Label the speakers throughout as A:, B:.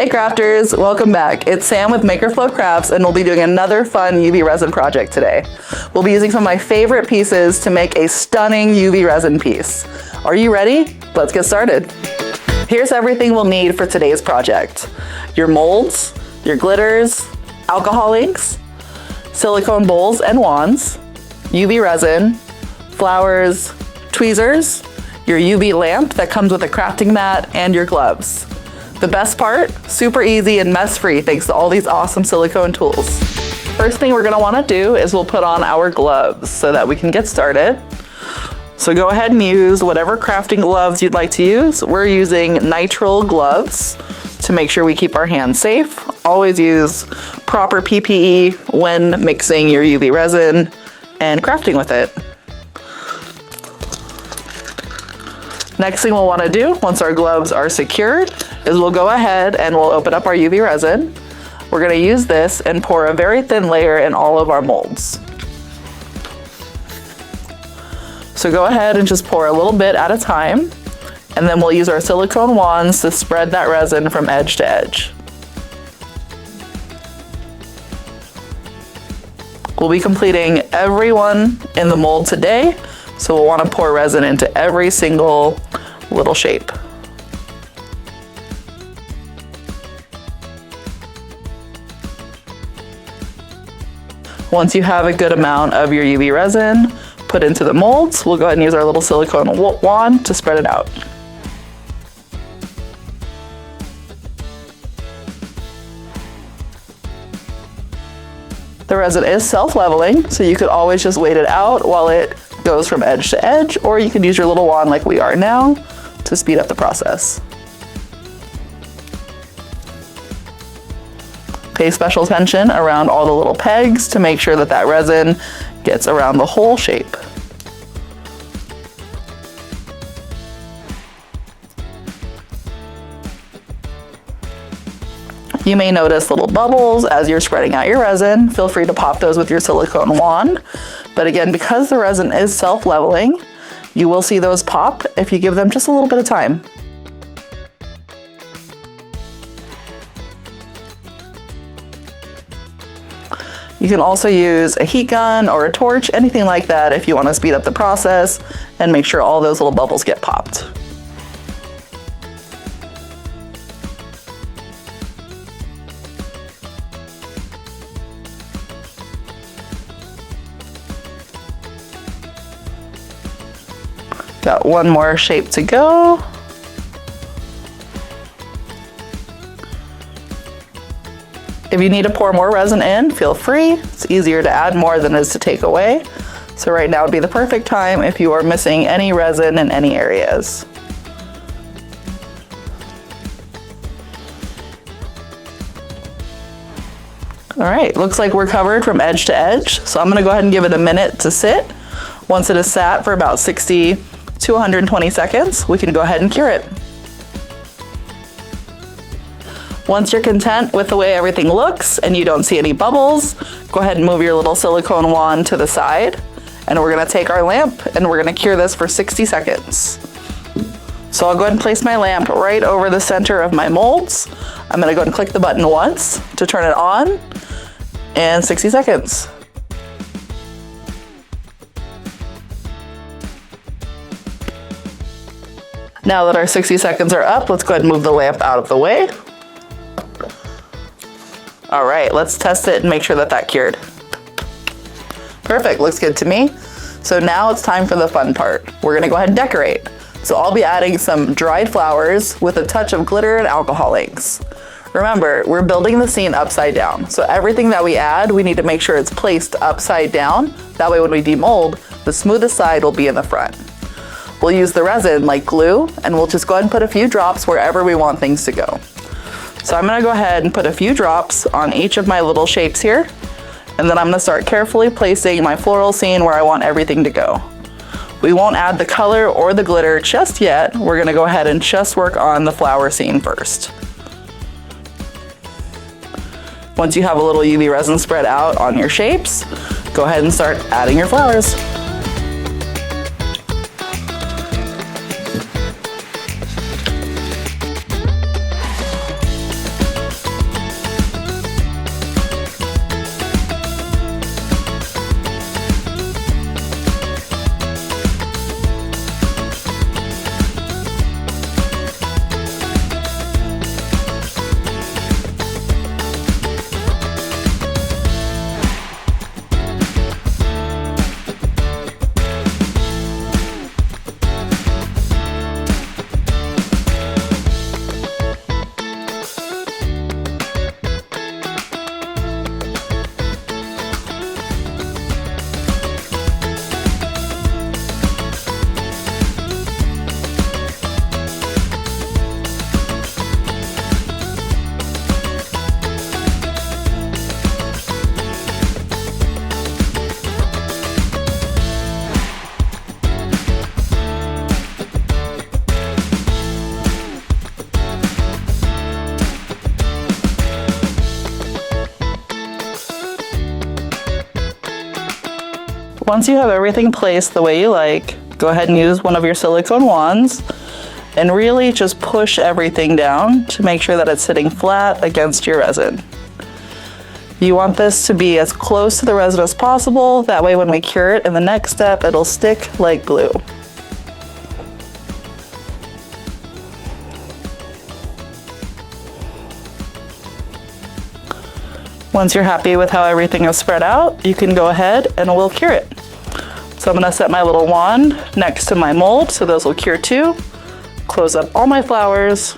A: Hey crafters, welcome back. It's Sam with MakerFlo Crafts and we'll be doing another fun UV resin project today. We'll be using some of my favorite pieces to make a stunning UV resin piece. Are you ready? Let's get started. Here's everything we'll need for today's project. Your molds, your glitters, alcohol inks, silicone bowls and wands, UV resin, flowers, tweezers, your UV lamp that comes with a crafting mat, and your gloves. The best part, super easy and mess-free thanks to all these awesome silicone tools. First thing we're gonna wanna do is we'll put on our gloves so that we can get started. So go ahead and use whatever crafting gloves you'd like to use. We're using nitrile gloves to make sure we keep our hands safe. Always use proper PPE when mixing your UV resin and crafting with it. Next thing we'll want to do once our gloves are secured is we'll go ahead and we'll open up our UV resin. We're going to use this and pour a very thin layer in all of our molds. So go ahead and just pour a little bit at a time, and then we'll use our silicone wands to spread that resin from edge to edge. We'll be completing every one in the mold today, so we'll want to pour resin into every single little shape. Once you have a good amount of your UV resin put into the molds, we'll go ahead and use our little silicone wand to spread it out. The resin is self-leveling, so you could always just wait it out while it goes from edge to edge, or you can use your little wand like we are now to speed up the process. Pay special attention around all the little pegs to make sure that that resin gets around the whole shape. You may notice little bubbles as you're spreading out your resin. Feel free to pop those with your silicone wand. But again, because the resin is self-leveling, you will see those pop if you give them just a little bit of time. You can also use a heat gun or a torch, anything like that if you want to speed up the process and make sure all those little bubbles get popped. Got one more shape to go. If you need to pour more resin in, feel free. It's easier to add more than it is to take away. So right now would be the perfect time if you are missing any resin in any areas. All right, looks like we're covered from edge to edge. So I'm gonna go ahead and give it a minute to sit. Once it is sat for about 60 to 120 seconds, we can go ahead and cure it. Once you're content with the way everything looks and you don't see any bubbles, go ahead and move your little silicone wand to the side, and we're gonna take our lamp and we're gonna cure this for 60 seconds. So I'll go ahead and place my lamp right over the center of my molds. I'm gonna go ahead and click the button once to turn it on, and 60 seconds. Now that our 60 seconds are up, let's go ahead and move the lamp out of the way. All right, let's test it and make sure that that cured. Perfect, looks good to me. So now it's time for the fun part. We're gonna go ahead and decorate. So I'll be adding some dried flowers with a touch of glitter and alcohol inks. Remember, we're building the scene upside down. So everything that we add, we need to make sure it's placed upside down. That way when we demold, the smoothest side will be in the front. We'll use the resin like glue, and we'll just go ahead and put a few drops wherever we want things to go. So I'm gonna go ahead and put a few drops on each of my little shapes here, and then I'm gonna start carefully placing my floral scene where I want everything to go. We won't add the color or the glitter just yet. We're gonna go ahead and just work on the flower scene first. Once you have a little UV resin spread out on your shapes, go ahead and start adding your flowers. Once you have everything placed the way you like, go ahead and use one of your silicone wands and really just push everything down to make sure that it's sitting flat against your resin. You want this to be as close to the resin as possible, that way when we cure it in the next step, it'll stick like glue. Once you're happy with how everything is spread out, you can go ahead and we'll cure it. So I'm gonna set my little wand next to my mold so those will cure too. Close up all my flowers.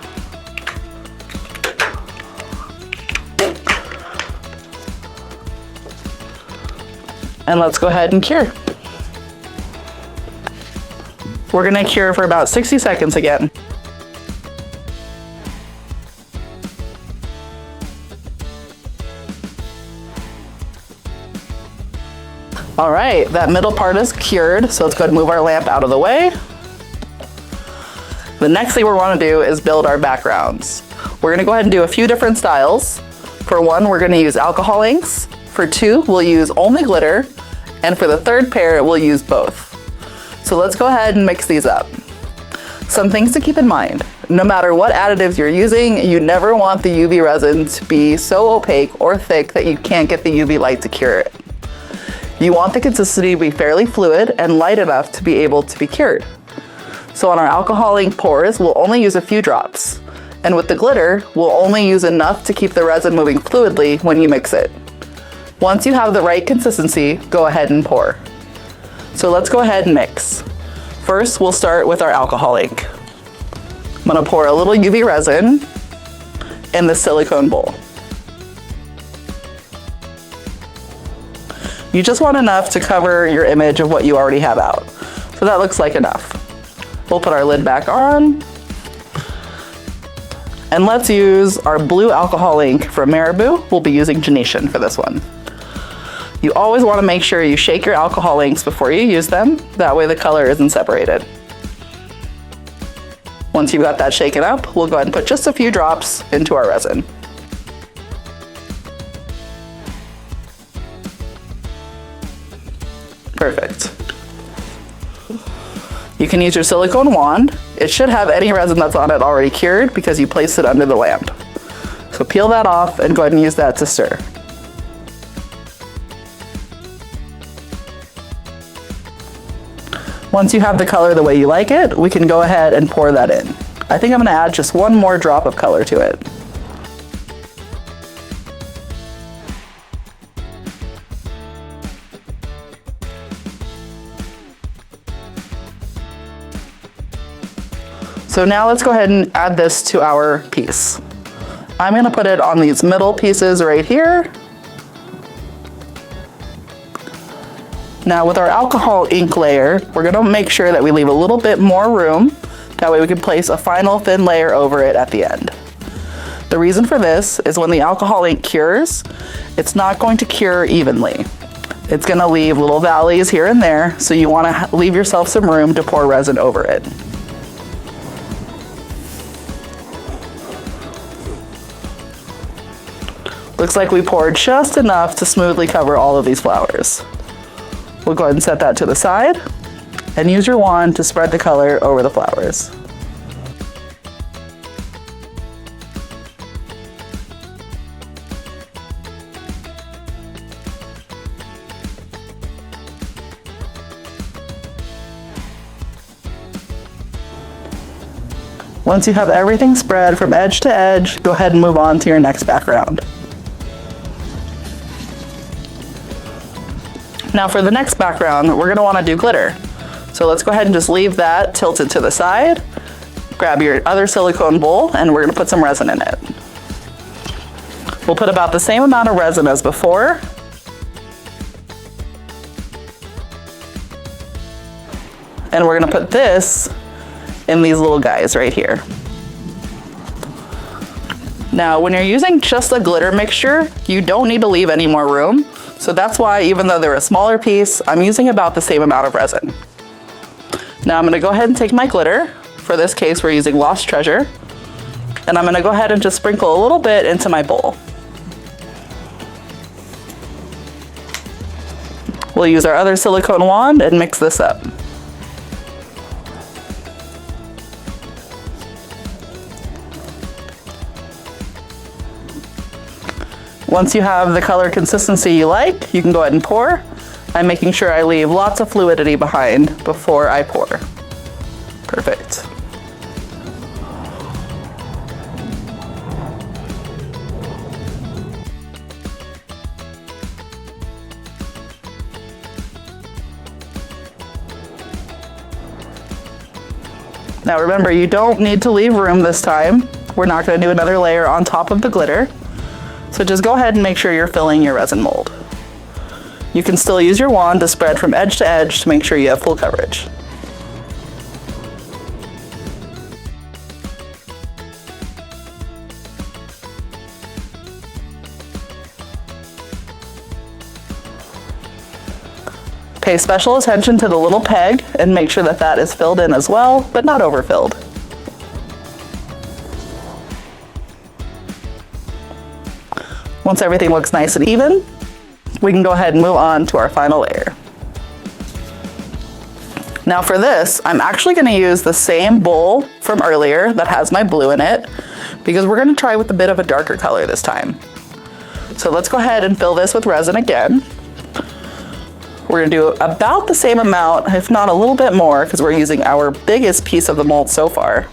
A: And let's go ahead and cure. We're gonna cure for about 60 seconds again. All right, that middle part is cured, so let's go ahead and move our lamp out of the way. The next thing we want to do is build our backgrounds. We're gonna go ahead and do a few different styles. For one, we're gonna use alcohol inks. For two, we'll use only glitter. And for the third pair, we'll use both. So let's go ahead and mix these up. Some things to keep in mind. No matter what additives you're using, you never want the UV resin to be so opaque or thick that you can't get the UV light to cure it. You want the consistency to be fairly fluid and light enough to be able to be cured. So on our alcohol ink pours, we'll only use a few drops. And with the glitter, we'll only use enough to keep the resin moving fluidly when you mix it. Once you have the right consistency, go ahead and pour. So let's go ahead and mix. First, we'll start with our alcohol ink. I'm gonna pour a little UV resin in the silicone bowl. You just want enough to cover your image of what you already have out. So that looks like enough. We'll put our lid back on. And let's use our blue alcohol ink from Marabou. We'll be using Genetian for this one. You always want to make sure you shake your alcohol inks before you use them. That way the color isn't separated. Once you've got that shaken up, we'll go ahead and put just a few drops into our resin. Perfect. You can use your silicone wand. It should have any resin that's on it already cured because you placed it under the lamp. So peel that off and go ahead and use that to stir. Once you have the color the way you like it, we can go ahead and pour that in. I think I'm gonna add just one more drop of color to it. So now let's go ahead and add this to our piece. I'm gonna put it on these middle pieces right here. Now with our alcohol ink layer, we're gonna make sure that we leave a little bit more room. That way we can place a final thin layer over it at the end. The reason for this is when the alcohol ink cures, it's not going to cure evenly. It's gonna leave little valleys here and there, so you wanna leave yourself some room to pour resin over it. Looks like we poured just enough to smoothly cover all of these flowers. We'll go ahead and set that to the side and use your wand to spread the color over the flowers. Once you have everything spread from edge to edge, go ahead and move on to your next background. Now for the next background, we're gonna wanna do glitter. So let's go ahead and just leave that tilted to the side. Grab your other silicone bowl and we're gonna put some resin in it. We'll put about the same amount of resin as before. And we're gonna put this in these little guys right here. Now, when you're using just a glitter mixture, you don't need to leave any more room. So that's why, even though they're a smaller piece, I'm using about the same amount of resin. Now I'm gonna go ahead and take my glitter. For this case, we're using Lost Treasure. And I'm gonna go ahead and just sprinkle a little bit into my bowl. We'll use our other silicone wand and mix this up. Once you have the color consistency you like, you can go ahead and pour. I'm making sure I leave lots of fluidity behind before I pour. Perfect. Now remember, you don't need to leave room this time. We're not going to do another layer on top of the glitter. So just go ahead and make sure you're filling your resin mold. You can still use your wand to spread from edge to edge to make sure you have full coverage. Pay special attention to the little peg and make sure that that is filled in as well, but not overfilled. Once everything looks nice and even, we can go ahead and move on to our final layer. Now for this, I'm actually going to use the same bowl from earlier that has my blue in it, because we're going to try with a bit of a darker color this time. So let's go ahead and fill this with resin again. We're going to do about the same amount, if not a little bit more, because we're using our biggest piece of the mold so far.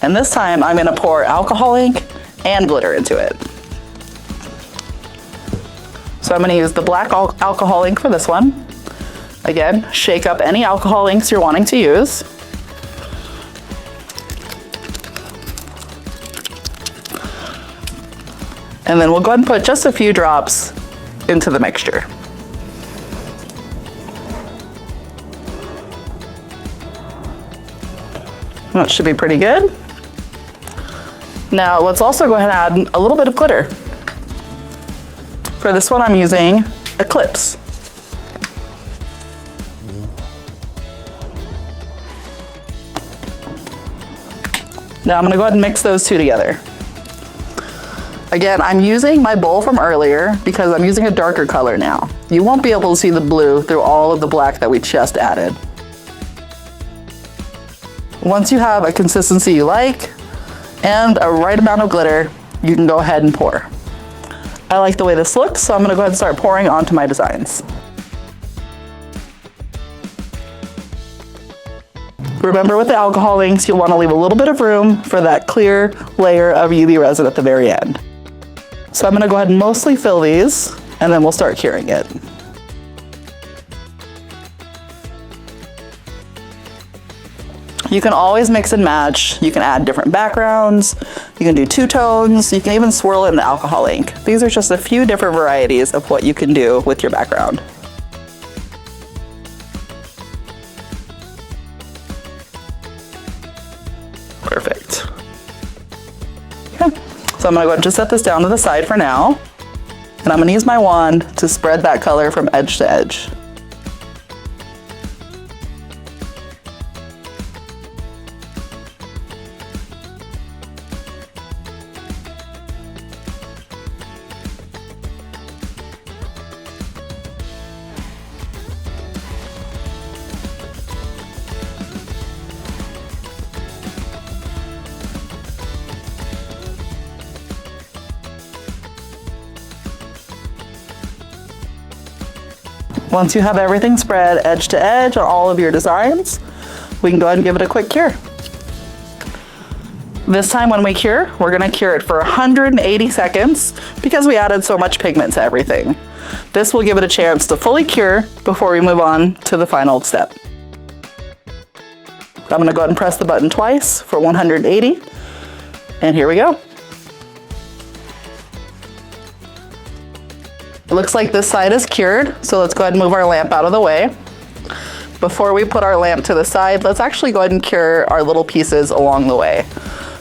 A: And this time I'm going to pour alcohol ink and glitter into it. So I'm going to use the black alcohol ink for this one. Again, shake up any alcohol inks you're wanting to use. And then we'll go ahead and put just a few drops into the mixture. That should be pretty good. Now let's also go ahead and add a little bit of glitter. For this one I'm using Eclipse. Now I'm going to go ahead and mix those two together. Again, I'm using my bowl from earlier because I'm using a darker color now. You won't be able to see the blue through all of the black that we just added. Once you have a consistency you like and a right amount of glitter, you can go ahead and pour. I like the way this looks, so I'm going to go ahead and start pouring onto my designs. Remember, with the alcohol inks, you'll want to leave a little bit of room for that clear layer of UV resin at the very end. So I'm going to go ahead and mostly fill these, and then we'll start curing it. You can always mix and match. You can add different backgrounds. You can do two tones. You can even swirl it in the alcohol ink. These are just a few different varieties of what you can do with your background. Perfect. Okay, so I'm gonna go ahead and just set this down to the side for now. And I'm gonna use my wand to spread that color from edge to edge. Once you have everything spread edge to edge on all of your designs, we can go ahead and give it a quick cure. This time when we cure, we're going to cure it for 180 seconds because we added so much pigment to everything. This will give it a chance to fully cure before we move on to the final step. I'm going to go ahead and press the button twice for 180, and here we go. It looks like this side is cured, so let's go ahead and move our lamp out of the way. Before we put our lamp to the side, let's actually go ahead and cure our little pieces along the way.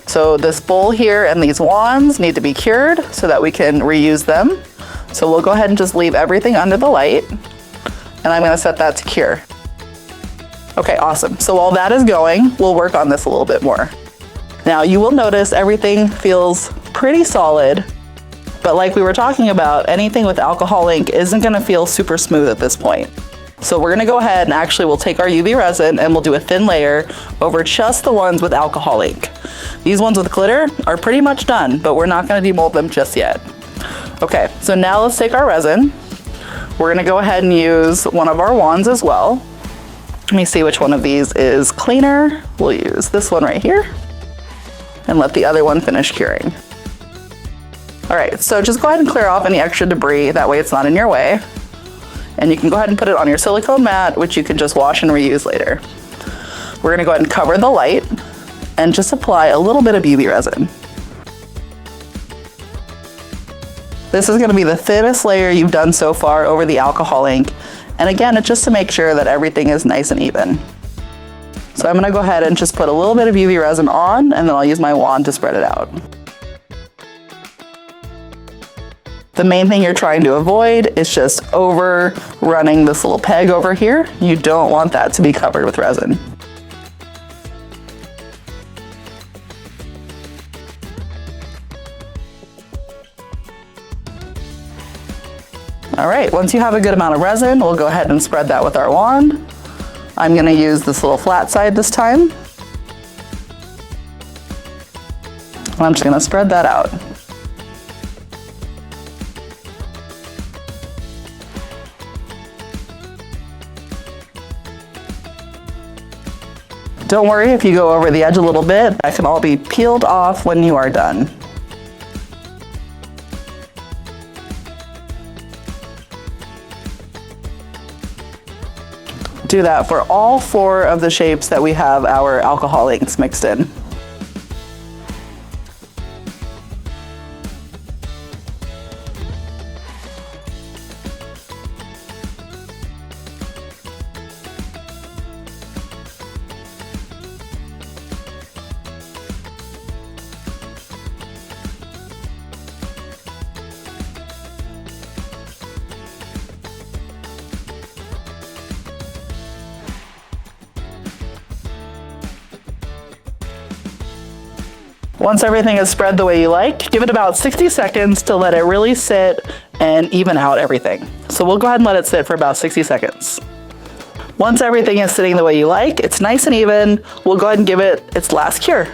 A: So this bowl here and these wands need to be cured so that we can reuse them. So we'll go ahead and just leave everything under the light, and I'm going to set that to cure. Okay, awesome. So while that is going, we'll work on this a little bit more. Now you will notice everything feels pretty solid. But like we were talking about, anything with alcohol ink isn't gonna feel super smooth at this point. So we're gonna go ahead and actually we'll take our UV resin and we'll do a thin layer over just the ones with alcohol ink. These ones with glitter are pretty much done, but we're not gonna demold them just yet. Okay, so now let's take our resin. We're gonna go ahead and use one of our wands as well. Let me see which one of these is cleaner. We'll use this one right here and let the other one finish curing. All right, so just go ahead and clear off any extra debris. That way it's not in your way. And you can go ahead and put it on your silicone mat, which you can just wash and reuse later. We're gonna go ahead and cover the light and just apply a little bit of UV resin. This is gonna be the thinnest layer you've done so far over the alcohol ink. And again, it's just to make sure that everything is nice and even. So I'm gonna go ahead and just put a little bit of UV resin on, and then I'll use my wand to spread it out. The main thing you're trying to avoid is just overrunning this little peg over here. You don't want that to be covered with resin. All right, once you have a good amount of resin, we'll go ahead and spread that with our wand. I'm gonna use this little flat side this time. And I'm just gonna spread that out. Don't worry if you go over the edge a little bit, that can all be peeled off when you are done. Do that for all 4 of the shapes that we have our alcohol inks mixed in. Once everything is spread the way you like, give it about 60 seconds to let it really sit and even out everything. So we'll go ahead and let it sit for about 60 seconds. Once everything is sitting the way you like, it's nice and even, we'll go ahead and give it its last cure.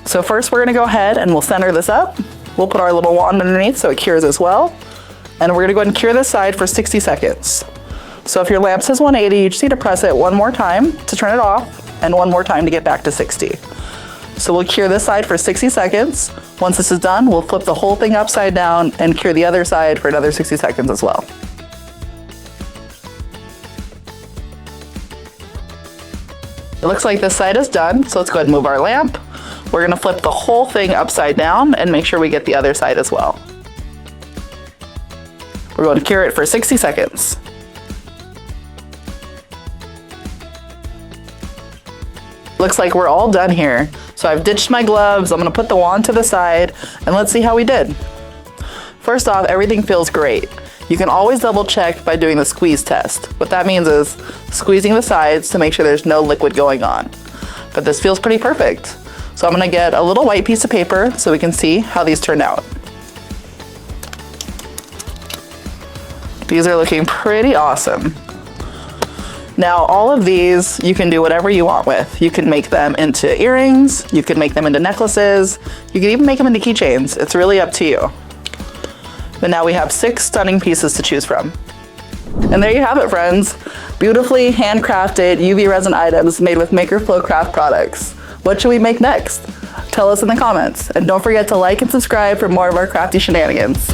A: So first we're gonna go ahead and we'll center this up. We'll put our little wand underneath so it cures as well. And we're gonna go ahead and cure this side for 60 seconds. So if your lamp says 180, you just need to press it one more time to turn it off and one more time to get back to 60. So we'll cure this side for 60 seconds. Once this is done, we'll flip the whole thing upside down and cure the other side for another 60 seconds as well. It looks like this side is done, so let's go ahead and move our lamp. We're gonna flip the whole thing upside down and make sure we get the other side as well. We're going to cure it for 60 seconds. Looks like we're all done here. So I've ditched my gloves, I'm gonna put the wand to the side, and let's see how we did. First off, everything feels great. You can always double check by doing the squeeze test. What that means is squeezing the sides to make sure there's no liquid going on. But this feels pretty perfect. So I'm gonna get a little white piece of paper so we can see how these turned out. These are looking pretty awesome. Now, all of these, you can do whatever you want with. You can make them into earrings, you can make them into necklaces, you can even make them into keychains. It's really up to you. But now we have 6 stunning pieces to choose from. And there you have it, friends. Beautifully handcrafted UV resin items made with MakerFlo craft products. What should we make next? Tell us in the comments. And don't forget to like and subscribe for more of our crafty shenanigans.